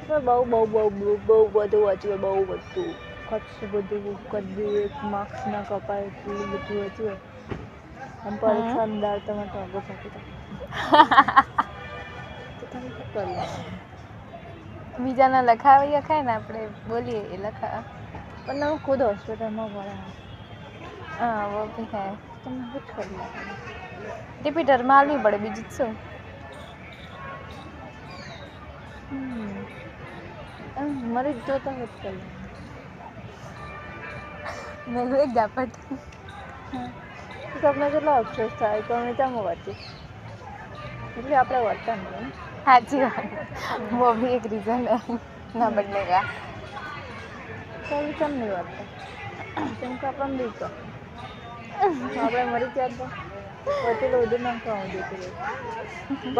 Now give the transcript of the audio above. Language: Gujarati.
બહુ બહુ બહુ બહુ બહુ બધું વાંચ્યું બહુ બધું કચ્છ બધું કદી એક માર્ક્સ ના કપાય એટલું બધું વાંચ્યું આમ પરીક્ષા અંદર તમે ટોગો થાકી તો તમે શું કરી બીજાના લખાવી ખાય ને આપણે બોલીએ એ લખા પણ હું ખુદ હોસ્પિટલમાં ભરા હા वो भी है તમે શું કરી રિપીટર મારવી પડે બીજું શું મરી જ જોતા હોત કરી મેં એક ઝાપટ તમને કેટલો અફસોસ થાય તો અમે ત્યાં વાંચી એટલે આપણે વાંચતા નહીં साची बात वो भी एक रीजन है ना बनने का કઈ કેમ નહીં વાંચતા કેમ કે આપણને બીક આપણે મરી ગયા તો વચ્ચે લોહી નાખવા દેતી